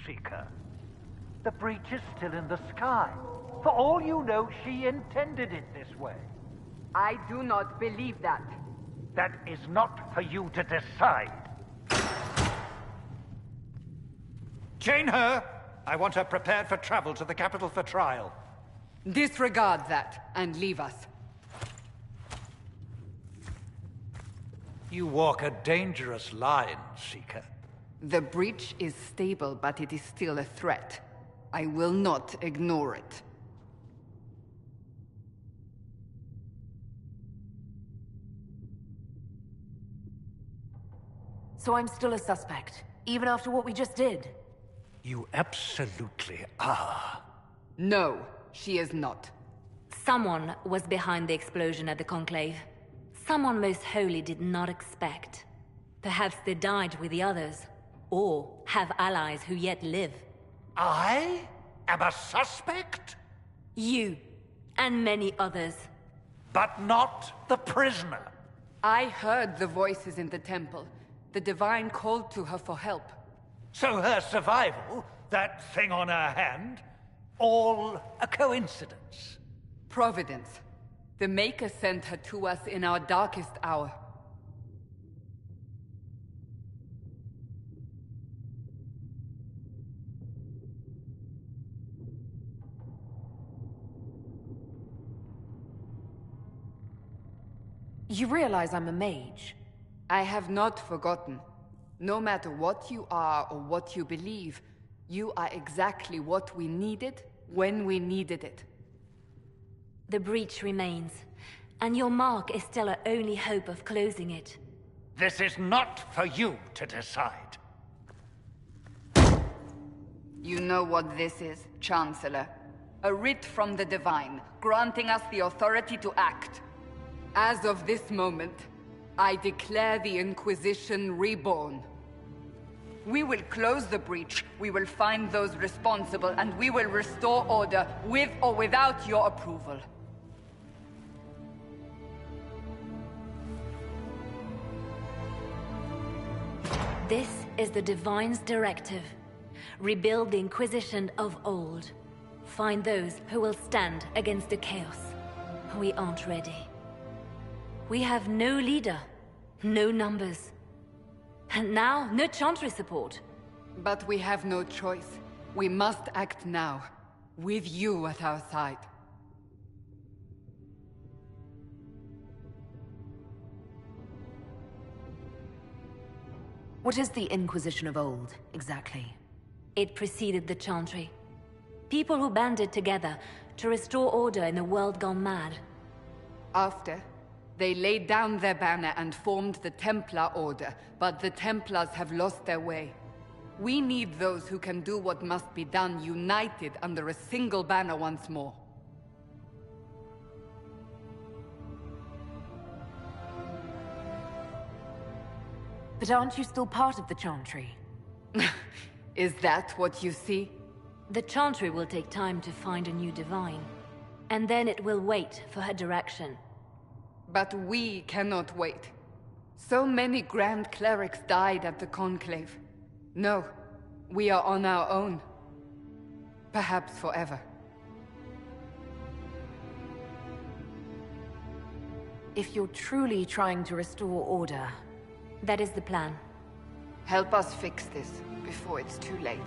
Seeker. The breach is still in the sky. For all you know, she intended it this way. I do not believe that. That is not for you to decide. Chain her! I want her prepared for travel to the capital for trial. Disregard that, and leave us. You walk a dangerous line, Seeker. The breach is stable, but it is still a threat. I will not ignore it. So I'm still a suspect, even after what we just did? You absolutely are. No, she is not. Someone was behind the explosion at the Conclave. Someone most holy did not expect. Perhaps they died with the others, or have allies who yet live. I am a suspect? You, and many others. But not the prisoner. I heard the voices in the temple. The Divine called to her for help. So her survival, that thing on her hand, all a coincidence? Providence. The Maker sent her to us in our darkest hour. You realize I'm a mage? I have not forgotten. No matter what you are or what you believe, you are exactly what we needed when we needed it. The breach remains, and your mark is still our only hope of closing it. This is not for you to decide. You know what this is, Chancellor. A writ from the Divine, granting us the authority to act. As of this moment, I declare the Inquisition reborn. We will close the breach, we will find those responsible, and we will restore order, with or without your approval. This is the Divine's directive. Rebuild the Inquisition of old. Find those who will stand against the chaos. We aren't ready. We have no leader, no numbers. And now, no Chantry support. But we have no choice. We must act now, with you at our side. What is the Inquisition of old, exactly? It preceded the Chantry. People who banded together to restore order in a world gone mad. After, they laid down their banner and formed the Templar Order, but the Templars have lost their way. We need those who can do what must be done, united under a single banner once more. But aren't you still part of the Chantry? Is that what you see? The Chantry will take time to find a new Divine. And then it will wait for her direction. But we cannot wait. So many Grand Clerics died at the Conclave. No, we are on our own. Perhaps forever. If you're truly trying to restore order... That is the plan. Help us fix this, before it's too late.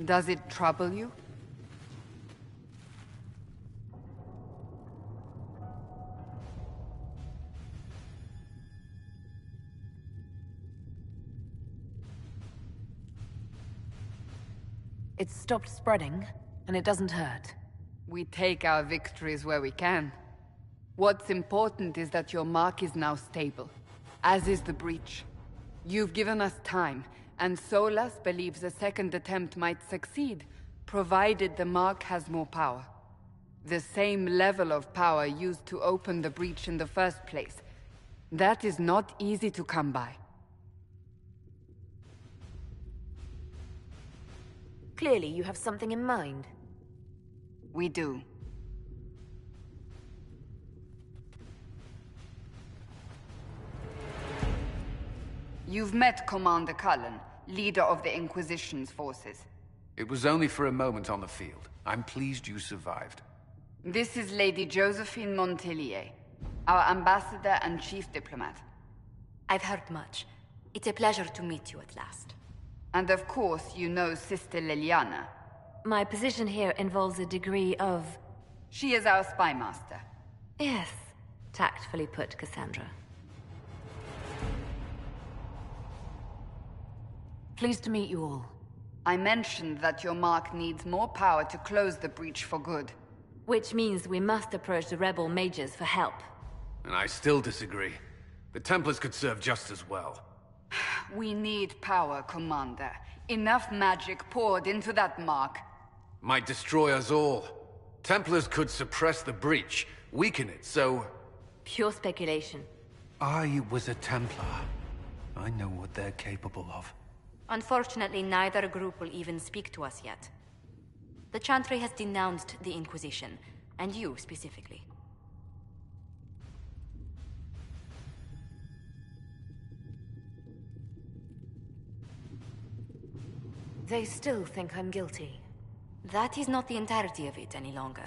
Does it trouble you? It's stopped spreading, and it doesn't hurt. We take our victories where we can. What's important is that your mark is now stable, as is the breach. You've given us time, and Solas believes a second attempt might succeed, provided the mark has more power. The same level of power used to open the breach in the first place. That is not easy to come by. Clearly, you have something in mind. We do. You've met Commander Cullen, leader of the Inquisition's forces. It was only for a moment on the field. I'm pleased you survived. This is Lady Josephine Montelier, our ambassador and chief diplomat. I've heard much. It's a pleasure to meet you at last. And of course, you know Sister Liliana. My position here involves a degree of... She is our spy master. Yes, tactfully put, Cassandra. Pleased to meet you all. I mentioned that your mark needs more power to close the breach for good. Which means we must approach the rebel mages for help. And I still disagree. The Templars could serve just as well. We need power, Commander. Enough magic poured into that mark. Might destroy us all. Templars could suppress the breach, weaken it, so... Pure speculation. I was a Templar. I know what they're capable of. Unfortunately, neither group will even speak to us yet. The Chantry has denounced the Inquisition, and you specifically. They still think I'm guilty. That is not the entirety of it any longer.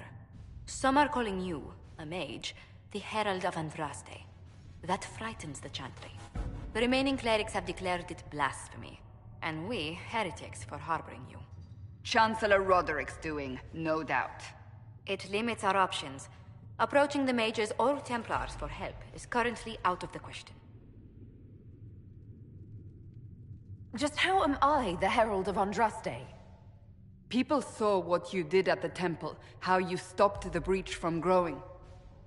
Some are calling you, a mage, the Herald of Andraste. That frightens the Chantry. The remaining clerics have declared it blasphemy, and we, heretics, for harboring you. Chancellor Roderick's doing, no doubt. It limits our options. Approaching the mages or Templars for help is currently out of the question. Just how am I the Herald of Andraste? People saw what you did at the temple, how you stopped the breach from growing.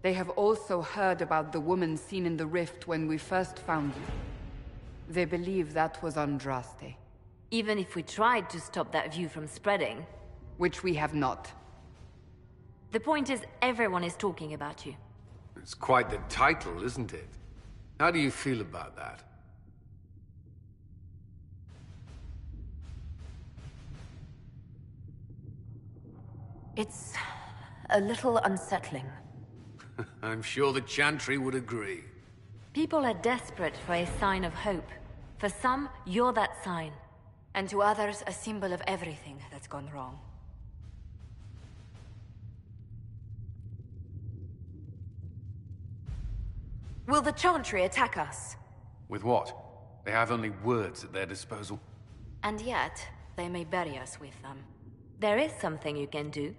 They have also heard about the woman seen in the rift when we first found you. They believe that was Andraste. Even if we tried to stop that view from spreading... Which we have not. The point is, everyone is talking about you. It's quite the title, isn't it? How do you feel about that? It's a little unsettling. I'm sure the Chantry would agree. People are desperate for a sign of hope. For some, you're that sign. And to others, a symbol of everything that's gone wrong. Will the Chantry attack us? With what? They have only words at their disposal. And yet, they may bury us with them. There is something you can do.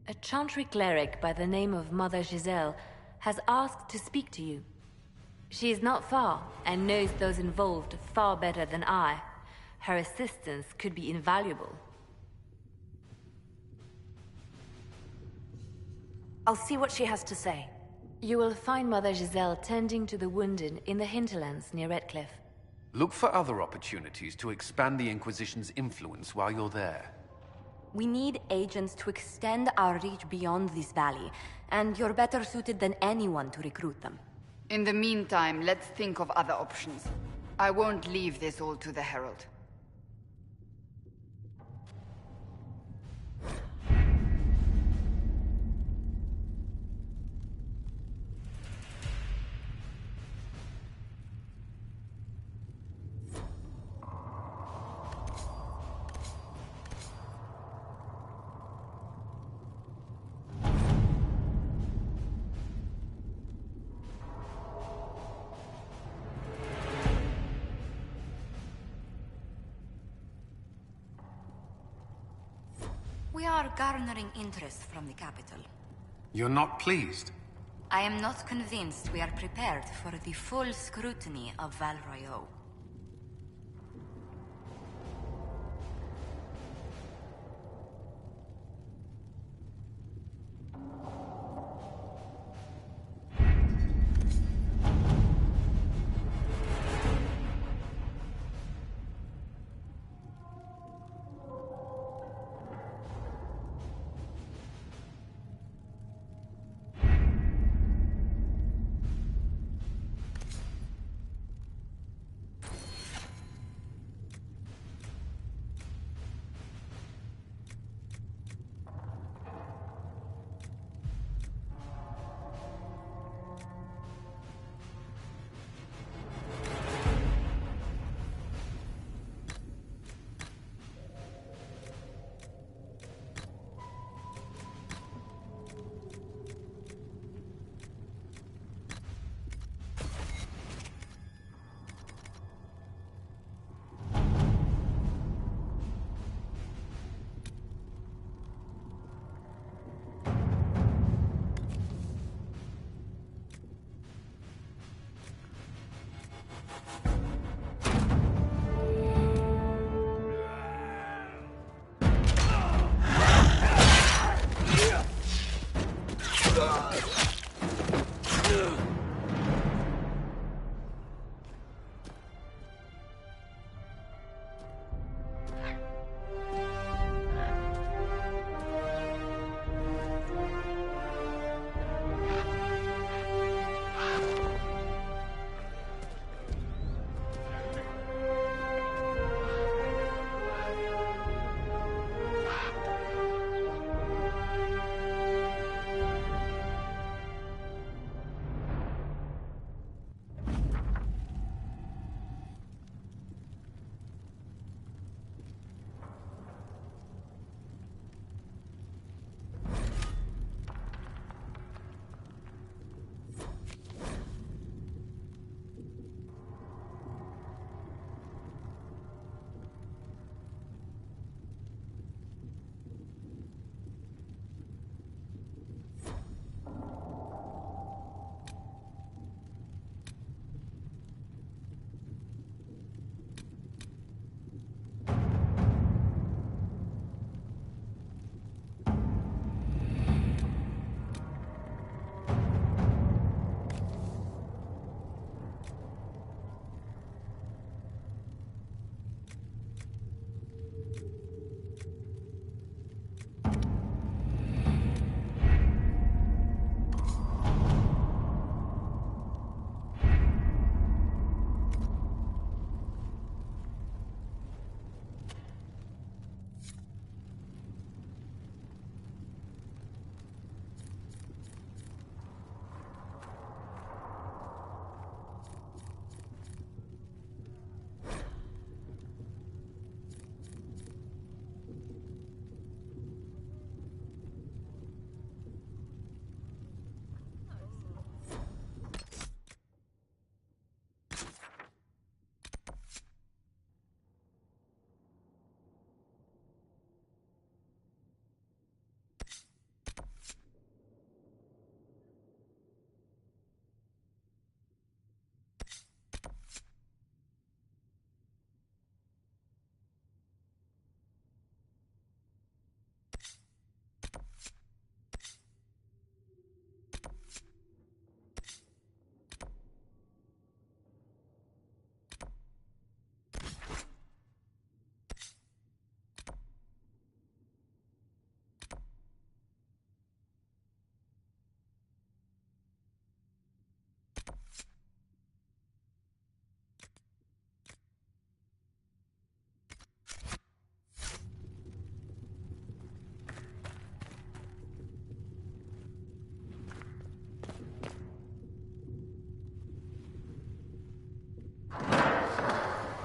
A Chantry cleric by the name of Mother Giselle has asked to speak to you. She is not far, and knows those involved far better than I. Her assistance could be invaluable. I'll see what she has to say. You will find Mother Giselle tending to the wounded in the hinterlands near Redcliffe. Look for other opportunities to expand the Inquisition's influence while you're there. We need agents to extend our reach beyond this valley, and you're better suited than anyone to recruit them. In the meantime, let's think of other options. I won't leave this all to the Herald. are garnering interest from the capital. You're not pleased? I am not convinced we are prepared for the full scrutiny of Val Royeaux.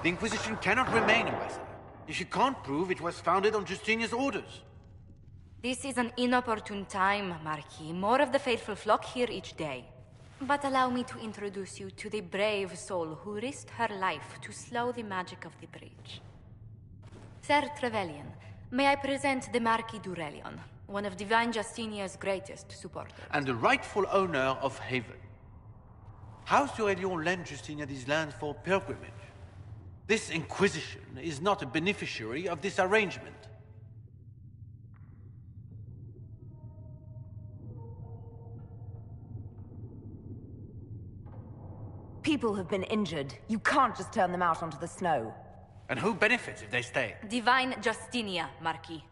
The Inquisition cannot remain, Ambassador, if you can't prove it was founded on Justinian's orders. This is an inopportune time, Marquis. More of the faithful flock here each day. But allow me to introduce you to the brave soul who risked her life to slow the magic of the breach. Ser Trevelyan, May I present the Marquis d'Aurelion, one of Divine Justinia's greatest supporters. And the rightful owner of Haven. House d'Aurelion lent Justinia these lands for pilgrimage. This Inquisition is not a beneficiary of this arrangement. People have been injured. You can't just turn them out onto the snow. And who benefits if they stay? Divine Justinia, Marquis.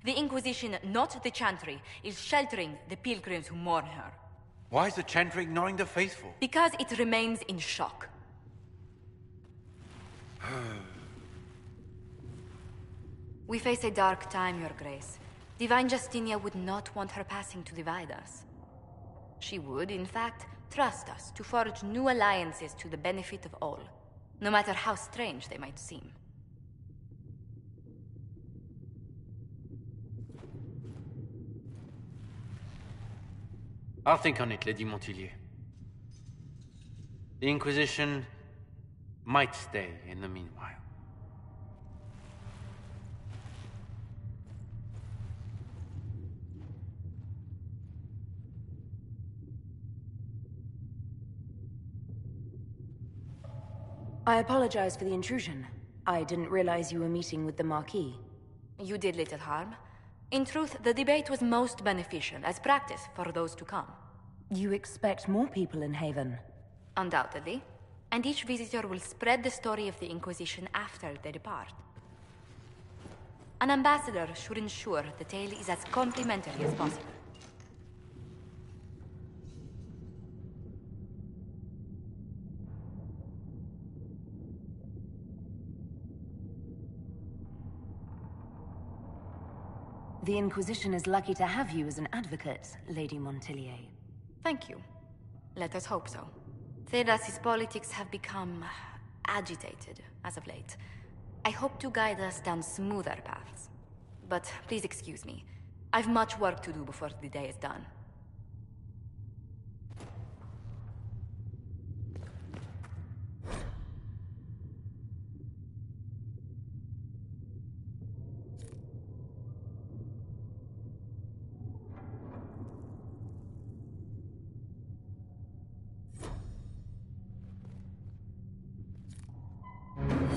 The Inquisition, not the Chantry, is sheltering the pilgrims who mourn her. Why is the Chantry ignoring the faithful? Because it remains in shock. We face a dark time, Your Grace. Divine Justinia would not want her passing to divide us. She would, in fact, trust us to forge new alliances to the benefit of all, no matter how strange they might seem. I'll think on it, Lady Montilyet. The Inquisition might stay in the meanwhile. I apologize for the intrusion. I didn't realize you were meeting with the Marquis. You did little harm. In truth, the debate was most beneficial as practice for those to come. You expect more people in Haven? Undoubtedly. And each visitor will spread the story of the Inquisition after they depart. An ambassador should ensure the tale is as complimentary as possible. The Inquisition is lucky to have you as an advocate, Lady Montilyet. Thank you. Let us hope so. Thedas's politics have become agitated as of late. I hope to guide us down smoother paths. But please excuse me. I've much work to do before the day is done.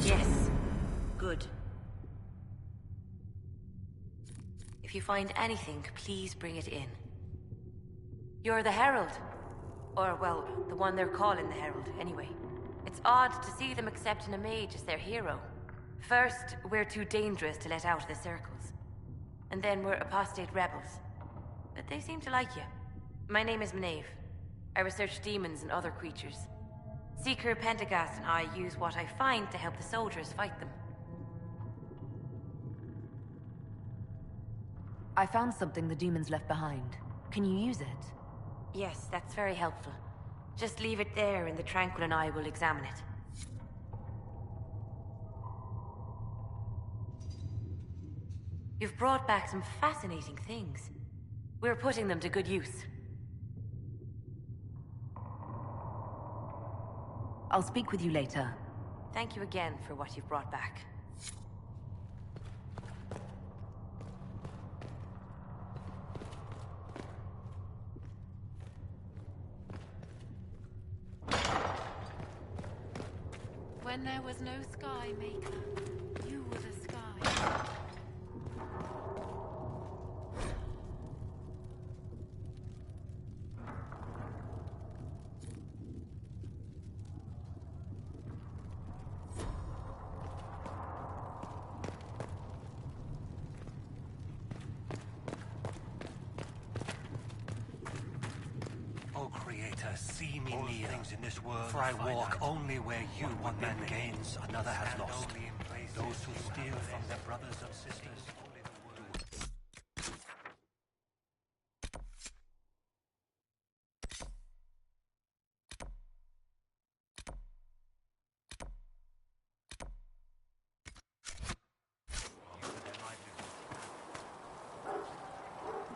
Yes. Good. If you find anything, please bring it in. You're the Herald. Or, well, the one they're calling the Herald, anyway. It's odd to see them accepting a mage as their hero. First, we're too dangerous to let out of the circles. And then we're apostate rebels. But they seem to like you. My name is Maeve. I research demons and other creatures. Seeker Pentagast and I use what I find to help the soldiers fight them. I found something the demons left behind. Can you use it? Yes, that's very helpful. Just leave it there and the Tranquil and I will examine it. You've brought back some fascinating things. We're putting them to good use. I'll speak with you later. Thank you again for what you've brought back. When there was no sky maker, you were the sky. See me near, in this world for I walk only where you, one man gains, another has lost. Those who steal from their brothers and sisters.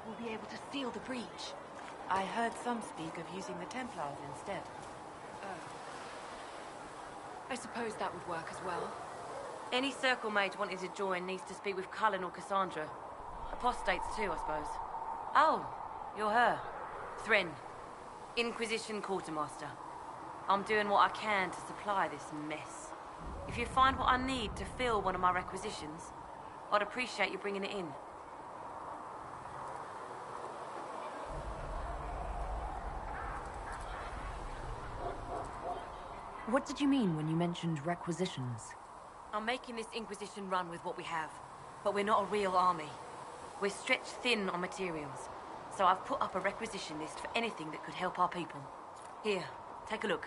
We'll be able to seal the breach. I heard some speak of using the Templars instead. I suppose that would work as well. Any circle mage wanting to join needs to speak with Cullen or Cassandra. Apostates too, I suppose. Oh, you're her. Thrin, Inquisition Quartermaster. I'm doing what I can to supply this mess. If you find what I need to fill one of my requisitions, I'd appreciate you bringing it in. What did you mean when you mentioned requisitions? I'm making this Inquisition run with what we have, but we're not a real army. We're stretched thin on materials, so I've put up a requisition list for anything that could help our people. Here, take a look.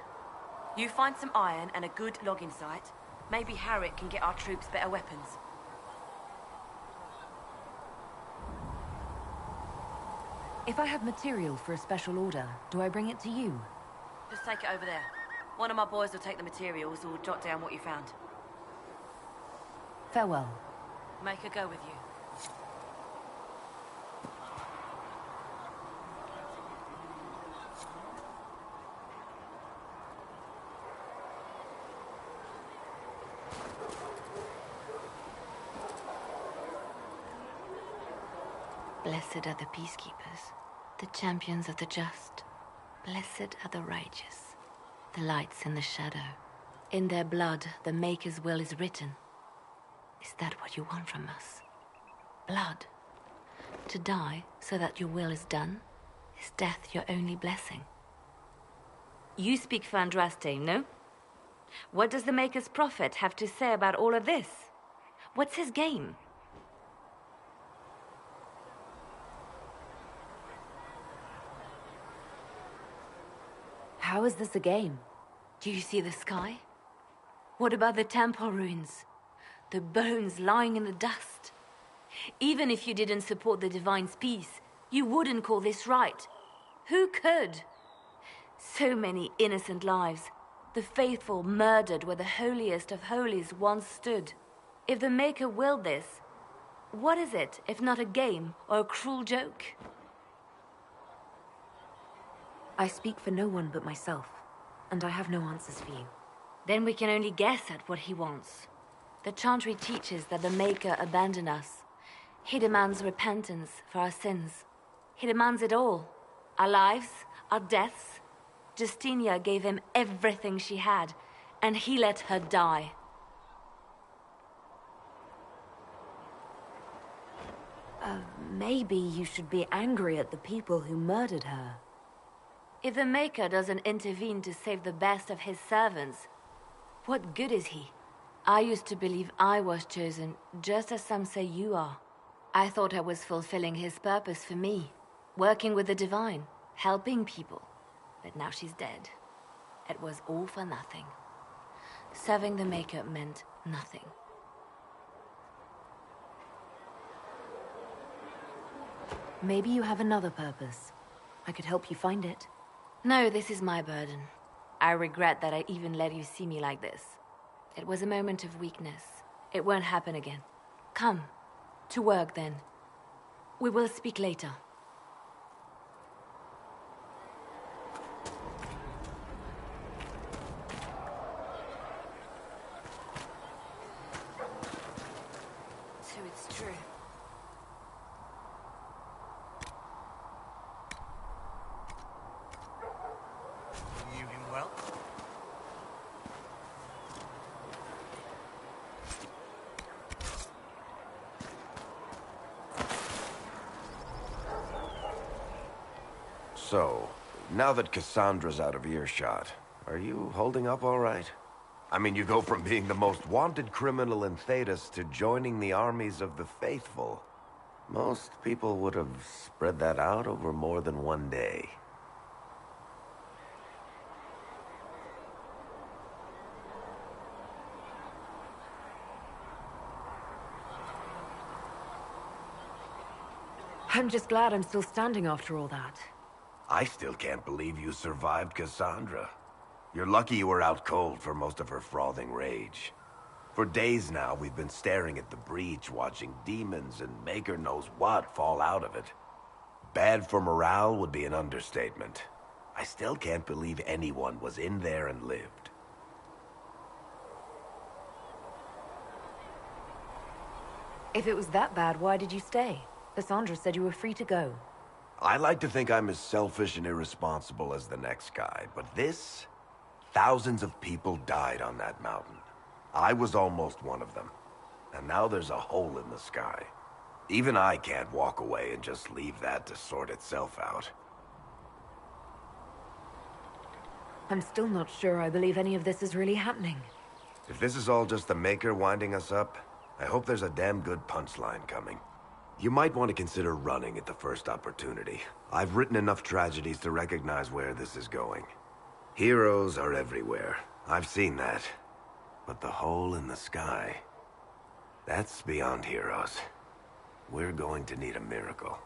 You find some iron and a good logging site, maybe Harriet can get our troops better weapons. If I have material for a special order, do I bring it to you? Just take it over there. One of my boys will take the materials or jot down what you found. Farewell. Make her go with you. Blessed are the peacekeepers, the champions of the just. Blessed are the righteous, the lights in the shadow. In their blood, the Maker's will is written. Is that what you want from us? Blood? To die so that your will is done? Is death your only blessing? You speak for Andraste, no? What does the Maker's prophet have to say about all of this? What's his game? How is this a game? Do you see the sky? What about the temple ruins? The bones lying in the dust? Even if you didn't support the Divine's peace, you wouldn't call this right. Who could? So many innocent lives. The faithful murdered where the holiest of holies once stood. If the Maker willed this, what is it if not a game or a cruel joke? I speak for no one but myself, and I have no answers for you. Then we can only guess at what he wants. The Chantry teaches that the Maker abandoned us. He demands repentance for our sins. He demands it all. Our lives, our deaths. Justinia gave him everything she had, and he let her die. Maybe you should be angry at the people who murdered her. If the Maker doesn't intervene to save the best of his servants, what good is he? I used to believe I was chosen, just as some say you are. I thought I was fulfilling his purpose for me, working with the Divine, helping people. But now she's dead. It was all for nothing. Serving the Maker meant nothing. Maybe you have another purpose. I could help you find it. No, this is my burden. I regret that I even let you see me like this. It was a moment of weakness. It won't happen again. Come. To work, then. We will speak later. So it's true. You knew him well? So, now that Cassandra's out of earshot, are you holding up all right? I mean, you go from being the most wanted criminal in Thedas to joining the armies of the faithful. Most people would have spread that out over more than one day. I'm just glad I'm still standing after all that. I still can't believe you survived Cassandra. You're lucky you were out cold for most of her frothing rage. For days now, we've been staring at the breach, watching demons and Maker knows what fall out of it. Bad for morale would be an understatement. I still can't believe anyone was in there and lived. If it was that bad, why did you stay? Cassandra said you were free to go. I like to think I'm as selfish and irresponsible as the next guy, but this... Thousands of people died on that mountain. I was almost one of them. And now there's a hole in the sky. Even I can't walk away and just leave that to sort itself out. I'm still not sure I believe any of this is really happening. If this is all just the Maker winding us up, I hope there's a damn good punchline coming. You might want to consider running at the first opportunity. I've written enough tragedies to recognize where this is going. Heroes are everywhere. I've seen that. But the hole in the sky... that's beyond heroes. We're going to need a miracle.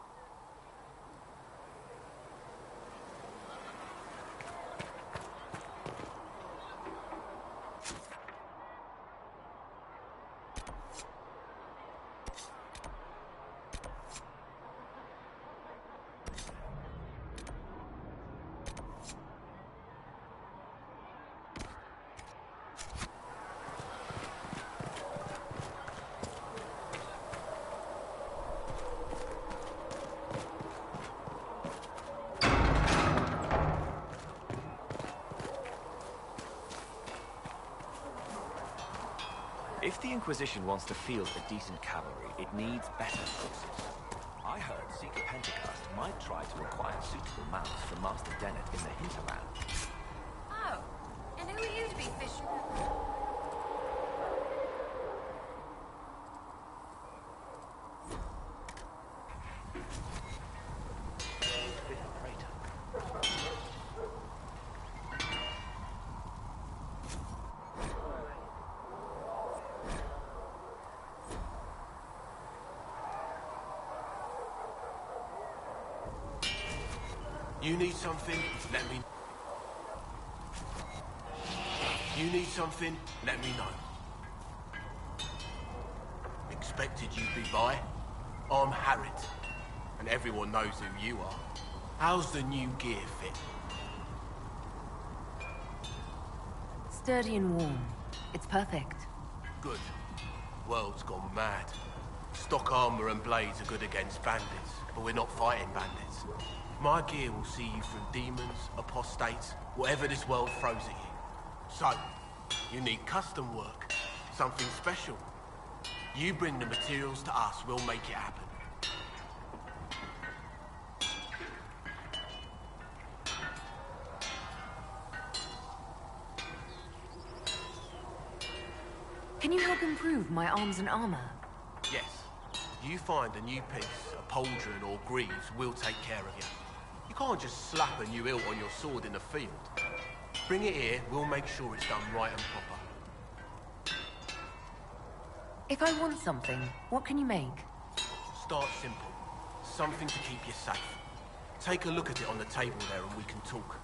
If the Inquisition wants to field a decent cavalry, it needs better forces. I heard Secret Pentacast might try to acquire suitable mounts from Master Dennett in the hinterland. Oh, and who are you to be fishing? You need something? Let me... You need something? Let me know. Expected you'd be by. I'm Harriet, and everyone knows who you are. How's the new gear fit? Sturdy and warm. It's perfect. Good. World's gone mad. Stock armor and blades are good against bandits, but we're not fighting bandits. My gear will see you through demons, apostates, whatever this world throws at you. So, you need custom work, something special. You bring the materials to us, we'll make it happen. Can you help improve my arms and armor? Yes. You find a new piece, a pauldron or greaves, we'll take care of you. You can't just slap a new hilt on your sword in the field. Bring it here, we'll make sure it's done right and proper. If I want something, what can you make? Start simple. Something to keep you safe. Take a look at it on the table there and we can talk.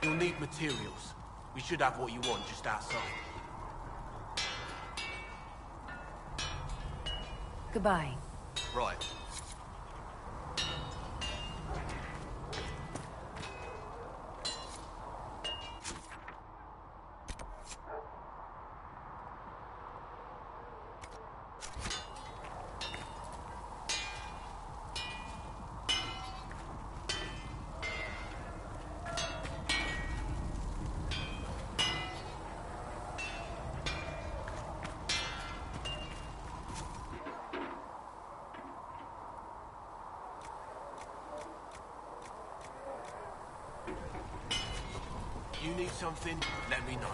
You'll need materials. We should have what you want just outside. Goodbye. Right. You need something? Let me know.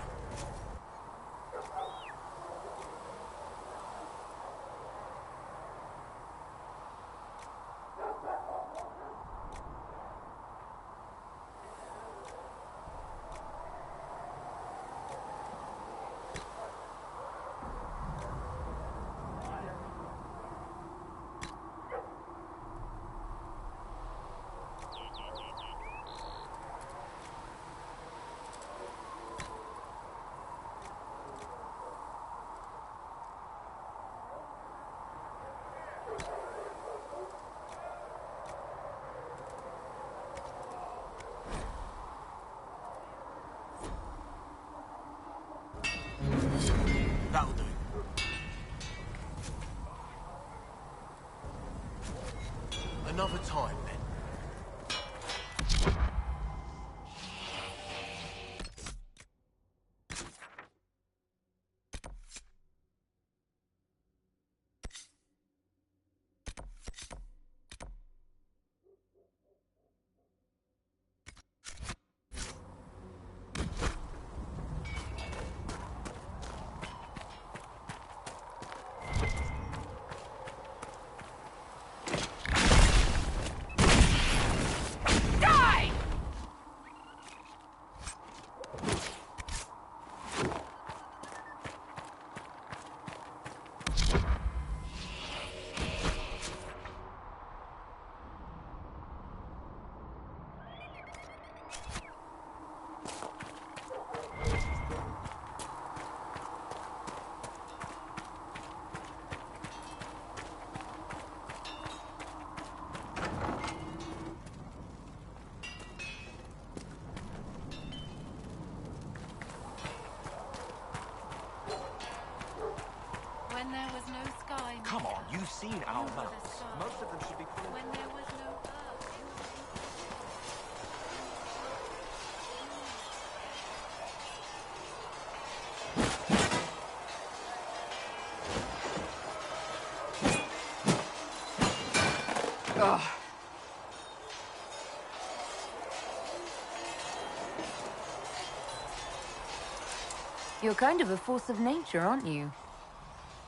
You're kind of a force of nature, aren't you?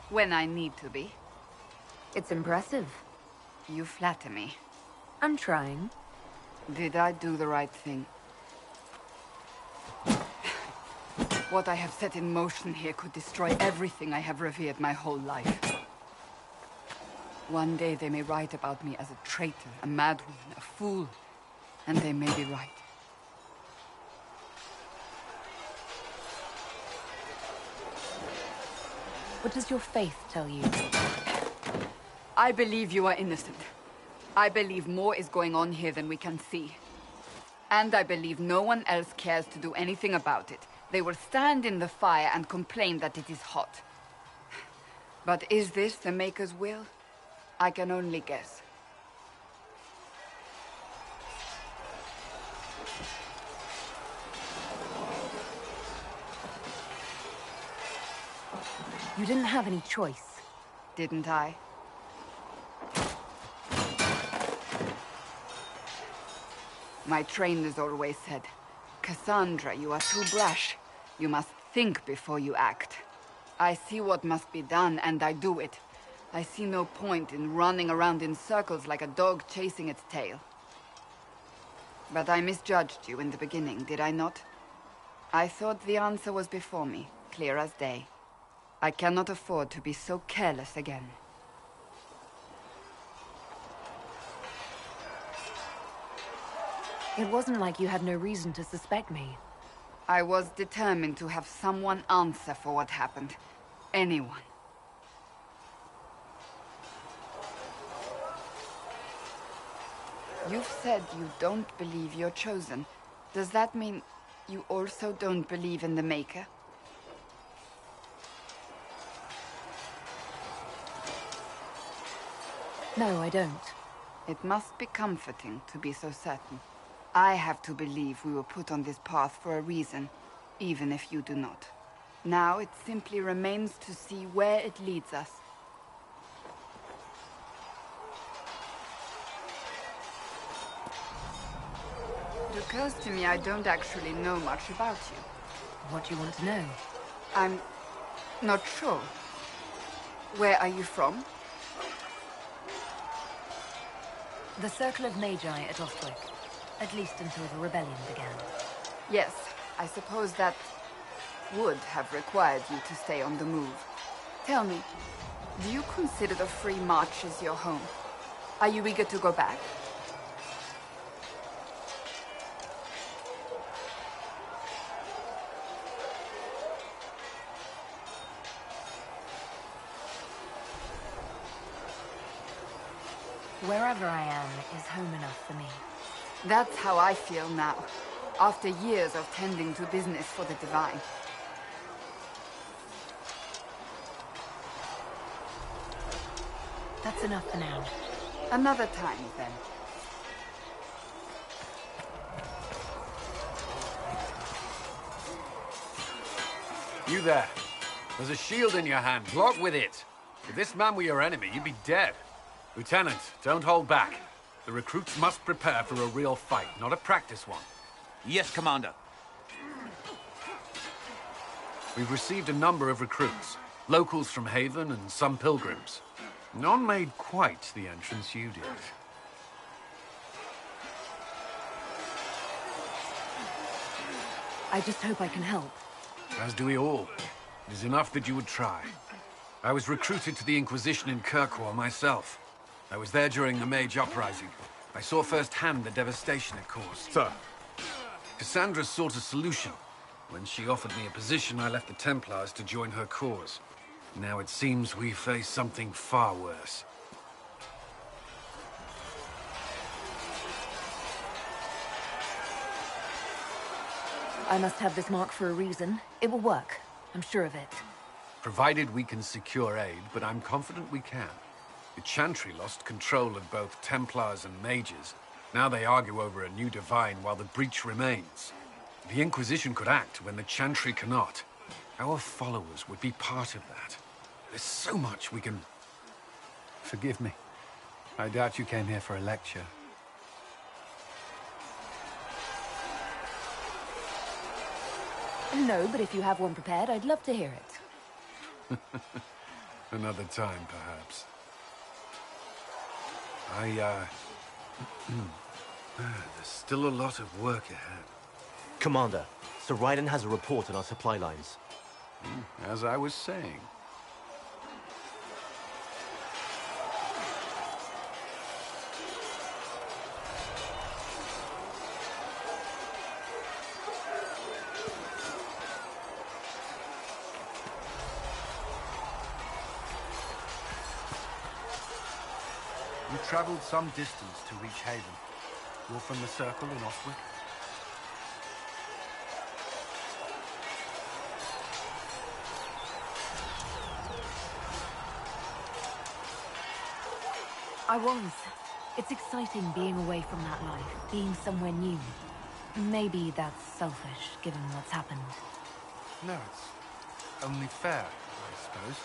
When I need to be. It's impressive. You flatter me. I'm trying. Did I do the right thing? What I have set in motion here could destroy everything I have revered my whole life. One day they may write about me as a traitor, a madwoman, a fool, and they may be right. What does your faith tell you? I believe you are innocent. I believe more is going on here than we can see. And I believe no one else cares to do anything about it. They will stand in the fire and complain that it is hot. But is this the Maker's will? I can only guess. You didn't have any choice. Didn't I? My trainers always said, Cassandra, you are too brash. You must think before you act. I see what must be done, and I do it. I see no point in running around in circles like a dog chasing its tail. But I misjudged you in the beginning, did I not? I thought the answer was before me, clear as day. I cannot afford to be so careless again. It wasn't like you had no reason to suspect me. I was determined to have someone answer for what happened. Anyone. You've said you don't believe you're chosen. Does that mean you also don't believe in the Maker? No, I don't. It must be comforting to be so certain. I have to believe we were put on this path for a reason, even if you do not. Now it simply remains to see where it leads us. It occurs to me I don't actually know much about you. What do you want to know? I'm not sure. Where are you from? The Circle of Magi at Ostwick. At least until the rebellion began. Yes, I suppose that would have required you to stay on the move. Tell me, do you consider the Free March as your home? Are you eager to go back? Wherever I am is home enough for me. That's how I feel now, after years of tending to business for the Divine. That's enough for now. Another time, then. You there. There's a shield in your hand. Block with it. If this man were your enemy, you'd be dead. Lieutenant, don't hold back. The recruits must prepare for a real fight, not a practice one. Yes, Commander. We've received a number of recruits. Locals from Haven and some pilgrims. None made quite the entrance you did. I just hope I can help. As do we all. It is enough that you would try. I was recruited to the Inquisition in Kirkwall myself. I was there during the Mage Uprising. I saw firsthand the devastation it caused. Sir. Cassandra sought a solution. When she offered me a position, I left the Templars to join her cause. Now it seems we face something far worse. I must have this mark for a reason. It will work. I'm sure of it. Provided we can secure aid, but I'm confident we can. The Chantry lost control of both Templars and Mages. Now they argue over a new Divine while the breach remains. The Inquisition could act when the Chantry cannot. Our followers would be part of that. There's so much we can... Forgive me. I doubt you came here for a lecture. No, but if you have one prepared, I'd love to hear it. Another time, perhaps. There's still a lot of work ahead. Commander, Sir Raiden has a report on our supply lines. As I was saying. You traveled some distance to reach Haven. You're from the Circle in Ostwick? I was. It's exciting being away from that life, being somewhere new. Maybe that's selfish, given what's happened. No, it's only fair, I suppose.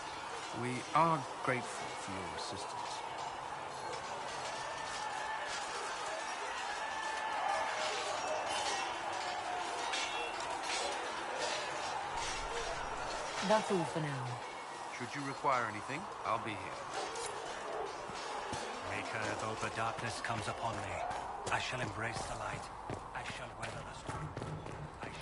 We are grateful for your assistance. That's all for now. Should you require anything, I'll be here. Maker, though the darkness comes upon me, I shall embrace the light. I shall weather the storm. I shall...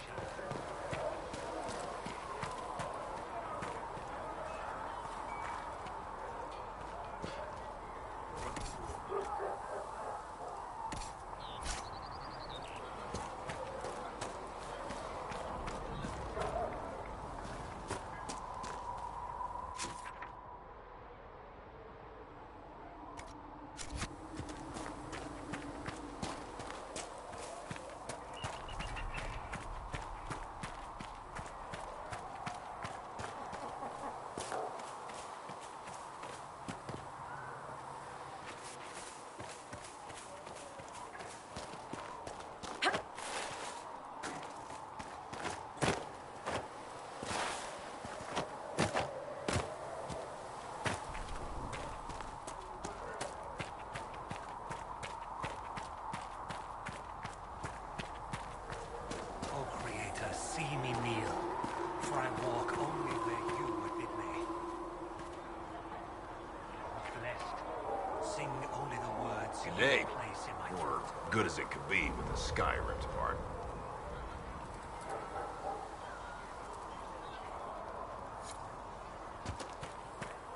Today, or good as it could be with the sky ripped apart.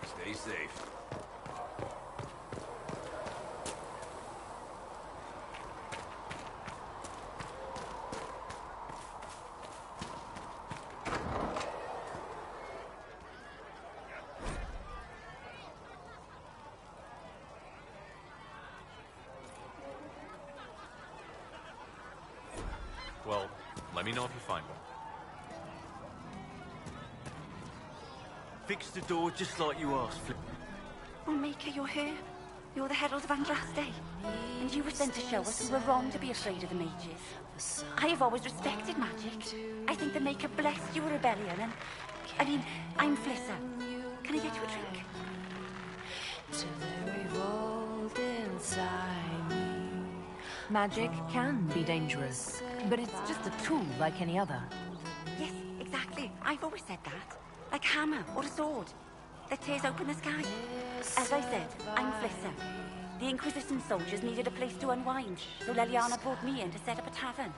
Stay safe. Well, let me know if you find one. Fix the door just like you asked, Flip. Oh, Maker, you're here. You're the Herald of Andraste. And you were sent to show us we were wrong to be afraid of the mages. I have always respected magic. I think the Maker blessed your rebellion and... I mean, I'm Flissa. Can I get you a drink? Magic can be dangerous, but it's just a tool like any other. Yes, exactly. I've always said that. Like a hammer or a sword that tears open the sky. As I said, I'm Flissa. The Inquisition soldiers needed a place to unwind, so Leliana brought me in to set up a tavern.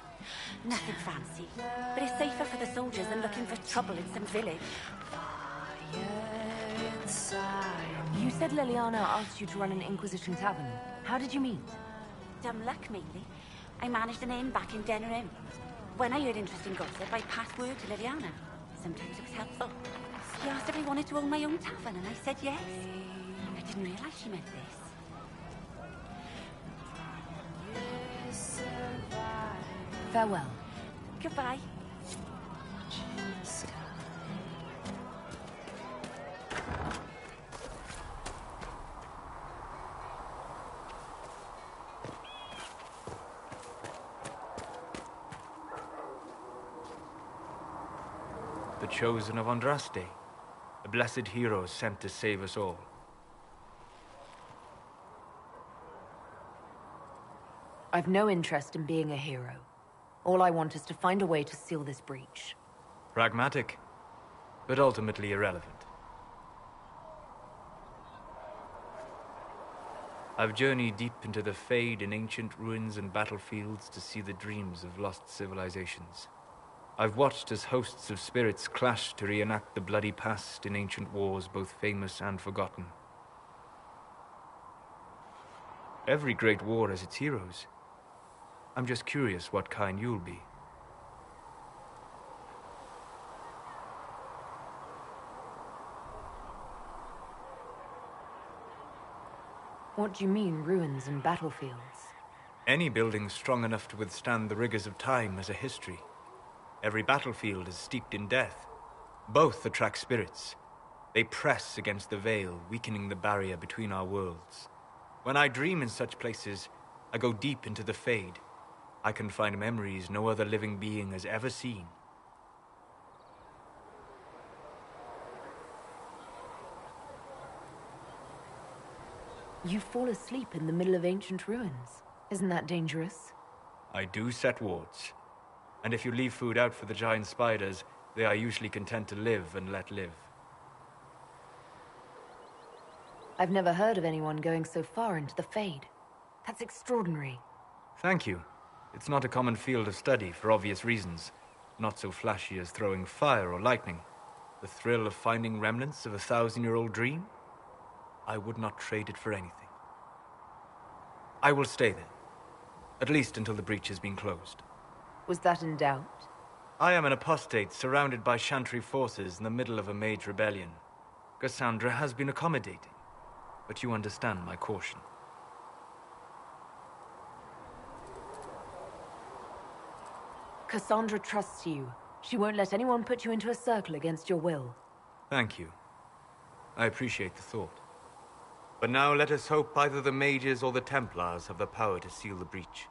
Nothing fancy, but it's safer for the soldiers than looking for trouble in some village. You said Leliana asked you to run an Inquisition tavern. How did you meet? Dumb luck, mainly. I managed an inn back in Denerim. When I heard interesting gossip, I passed word to Liliana. Sometimes it was helpful. She asked if I wanted to own my own tavern, and I said yes. I didn't realize she meant this. Farewell. Goodbye. The chosen of Andraste, a blessed hero sent to save us all. I've no interest in being a hero. All I want is to find a way to seal this breach. Pragmatic, but ultimately irrelevant. I've journeyed deep into the Fade in ancient ruins and battlefields to see the dreams of lost civilizations. I've watched as hosts of spirits clash to reenact the bloody past in ancient wars, both famous and forgotten. Every great war has its heroes. I'm just curious what kind you'll be. What do you mean, ruins and battlefields? Any building strong enough to withstand the rigors of time has a history. Every battlefield is steeped in death. Both attract spirits. They press against the veil, weakening the barrier between our worlds. When I dream in such places, I go deep into the Fade. I can find memories no other living being has ever seen. You fall asleep in the middle of ancient ruins. Isn't that dangerous? I do set wards. And if you leave food out for the giant spiders, they are usually content to live and let live. I've never heard of anyone going so far into the Fade. That's extraordinary. Thank you. It's not a common field of study for obvious reasons. Not so flashy as throwing fire or lightning. The thrill of finding remnants of a 1,000-year-old dream? I would not trade it for anything. I will stay then. At least until the breach has been closed. Was that in doubt? I am an apostate surrounded by Chantry forces in the middle of a mage rebellion. Cassandra has been accommodating, but you understand my caution. Cassandra trusts you. She won't let anyone put you into a circle against your will. Thank you. I appreciate the thought. But now let us hope either the mages or the Templars have the power to seal the breach.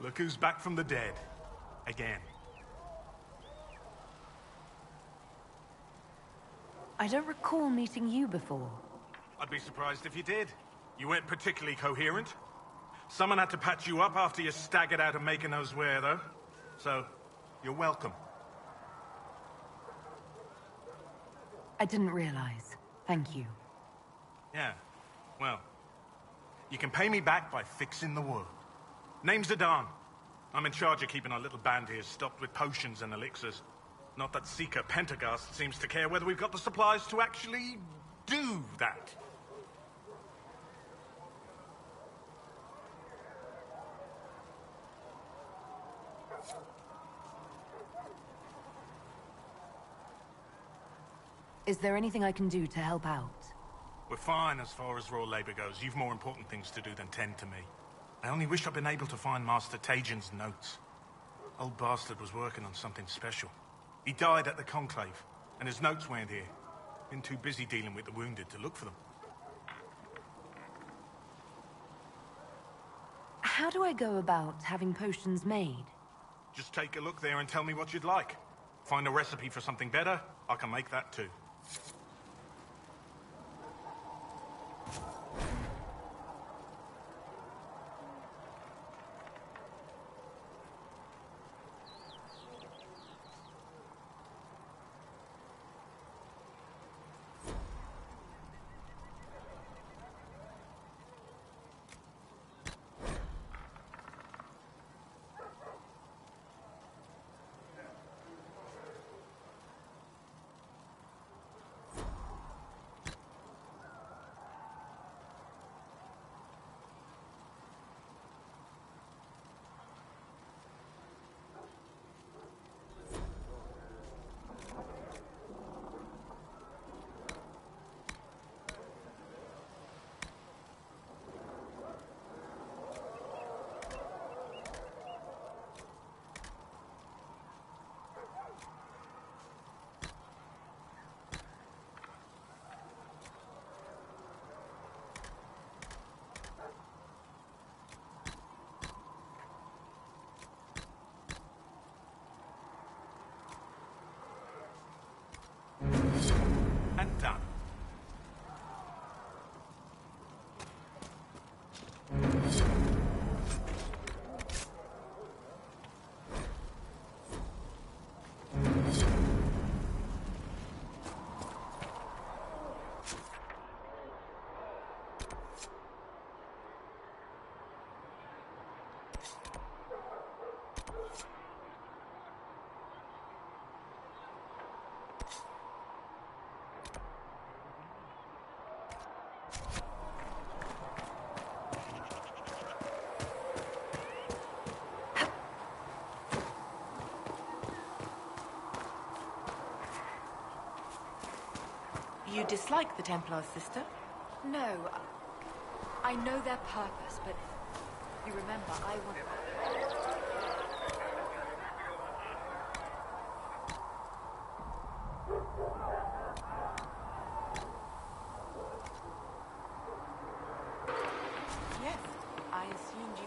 Look who's back from the dead. Again. I don't recall meeting you before. I'd be surprised if you did. You weren't particularly coherent. Someone had to patch you up after you staggered out of making those wear, though. So, you're welcome. I didn't realize. Thank you. Yeah, well, you can pay me back by fixing the world. Name's Zidane. I'm in charge of keeping our little band here stocked with potions and elixirs. Not that Seeker Pentecost seems to care whether we've got the supplies to actually do that. Is there anything I can do to help out? We're fine as far as raw labor goes. You've more important things to do than tend to me. I only wish I'd been able to find Master Tajin's notes. Old bastard was working on something special. He died at the Conclave, and his notes weren't here. Been too busy dealing with the wounded to look for them. How do I go about having potions made? Just take a look there and tell me what you'd like. Find a recipe for something better, I can make that too. you dislike the Templars, sister? No. I know their purpose, but you remember, I want... Yes, I assumed you...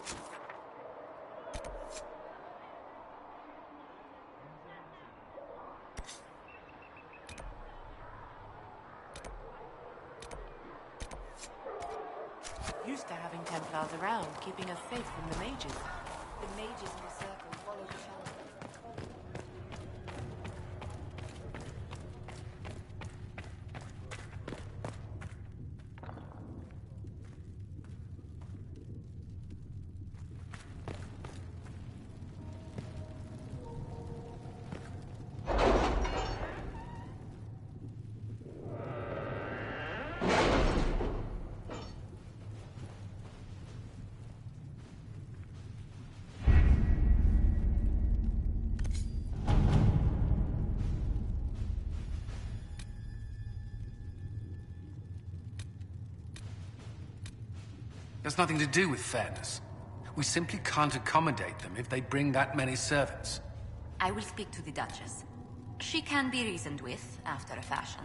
Used to having Templars around, keeping us safe from the mages. The mages in the circle follow the channel. Has nothing to do with fairness. We simply can't accommodate them if they bring that many servants. I will speak to the Duchess. She can be reasoned with, after a fashion.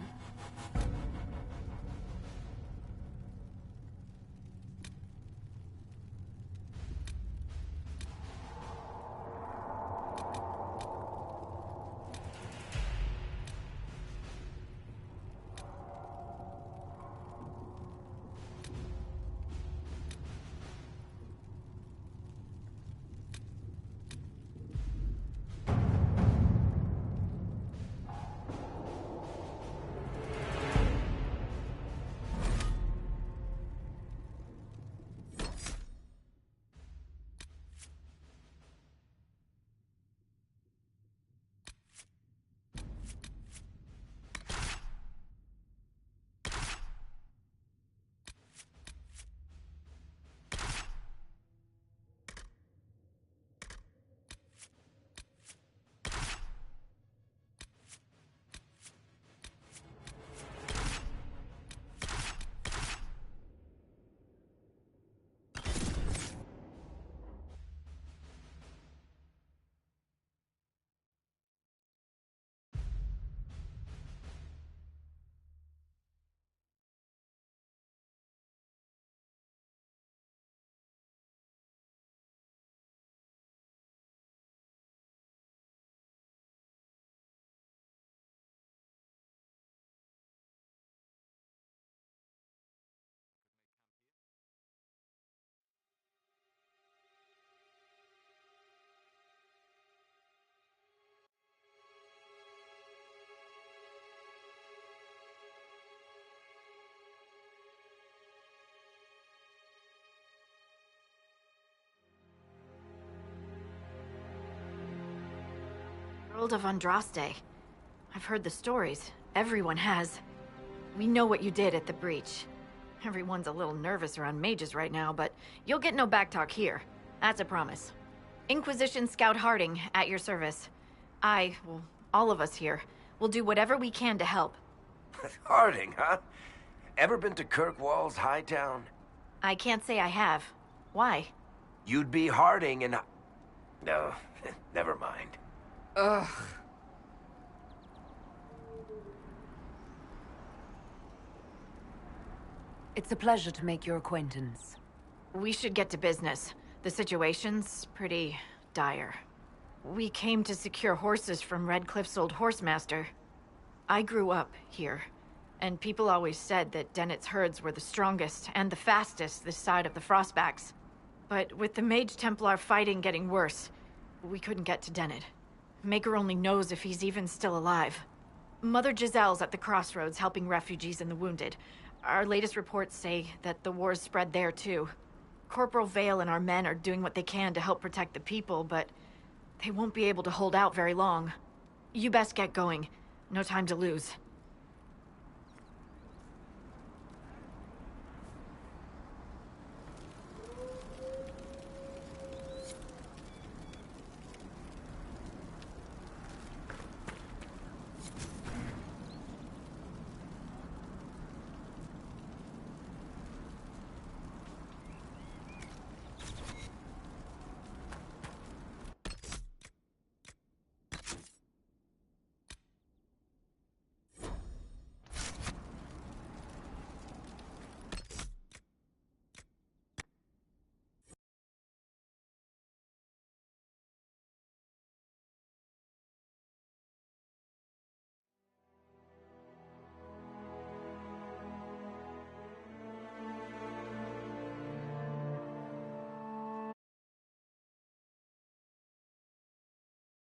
World of Andraste. I've heard the stories. Everyone has. We know what you did at the breach. Everyone's a little nervous around mages right now, but you'll get no backtalk here. That's a promise. Inquisition Scout Harding, at your service. Well, all of us here, will do whatever we can to help. Harding, huh? Ever been to Kirkwall's Hightown? I can't say I have. Why? You'd be Harding and... No, never mind. Ugh. It's a pleasure to make your acquaintance. We should get to business. The situation's pretty dire. We came to secure horses from Redcliffe's old horsemaster. I grew up here, and people always said that Dennett's herds were the strongest and the fastest this side of the Frostbacks. But with the Mage Templar fighting getting worse, we couldn't get to Dennett. Maker only knows if he's even still alive. Mother Giselle's at the crossroads helping refugees and the wounded. Our latest reports say that the war's spread there too. Corporal Vale and our men are doing what they can to help protect the people, but they won't be able to hold out very long. You best get going. No time to lose.